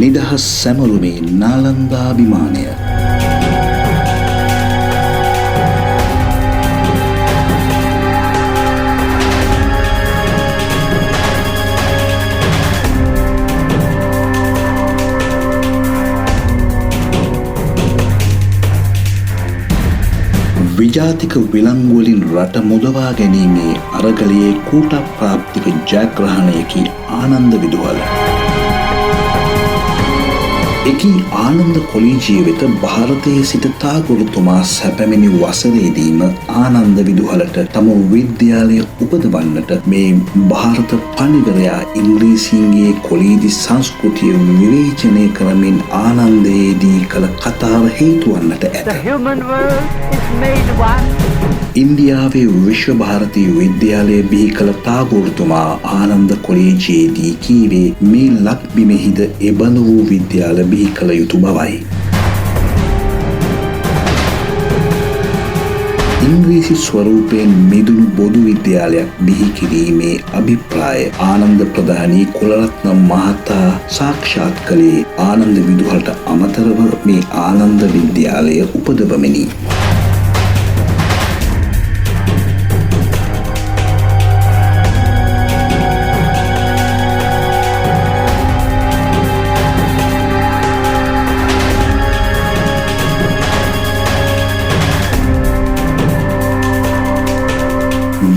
නිදහස් සැමරුමේ නාලන්දාභිමානය. විජාතික විලංගුවලින් රට මුදවා ගැනීමේ අරගලයේ කූට ප්‍රාප්තික ජයග්‍රහණයකි ආනන්ද විදුහල. එකී ආනන්ද කොලීජිය වෙත භාරතයේ සිට තාගුරුතුමා සැපැමිණි වසරේදීම ආනන්ද විදුහලට තම විද්‍යාලය උපදවන්නට මේ භාරත පණිවරයා ඉංග්‍රීසීන්ගේ කොලීජි සංස්කෘතිය විවේචනය කරමින් ආනන්දයේදී කළ කතාව හේතු වන්නට ඇත. ඉන්දියාවේ විශ්ව භාරතීය විද්‍යාලය බිහි කළ තාගුරුතුමා ආනන්ද කොලීජියේදී කීවේ මේ ලක්බිමෙහිද එබඳු වූ විද්‍යාල බිහි කළ යුතු බවයි. ඉංග්‍රීසි ස්වරූපයෙන් මිදුණු බොදු විද්‍යාලයක් බිහි කිරීමේ අභිප්‍රාය ආනන්ද ප්‍රධානී කුලරත්න මහතා සාක්ෂාත් කළේ ආනන්ද විදුහලට අමතරව මේ ආනන්ද විද්‍යාලය උපදවමිනි.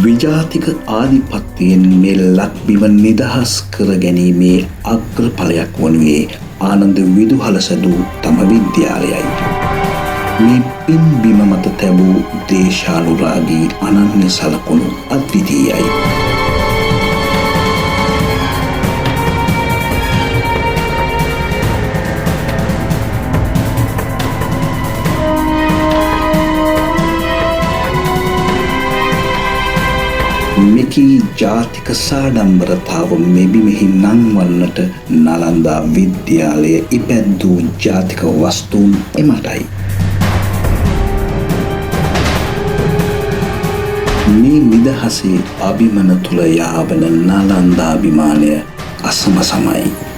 විජාතික ආධිපත්‍යයෙන් මේ ලක්බිම නිදහස් කර ගැනීමේ අග්‍රඵලයක් වනුයේ ආනන්ද විදුහල සැදූ තම විද්‍යාලයයි. මේ පින්බිම මත තැබූ දේශානුරාගී අනන්‍ය සලකුණු අද්විතීයයි. මෙකී ජාතික සාඩම්බරතාව මෙබිමෙහි නංවන්නට නලන්දා විද්‍යාලය ඉපැද්දූ ජාතික වස්තුන් එමටයි. මේ නිදහසේ අභිමන තුළ යාවන නලන්දාභිමානය අසමසමයි.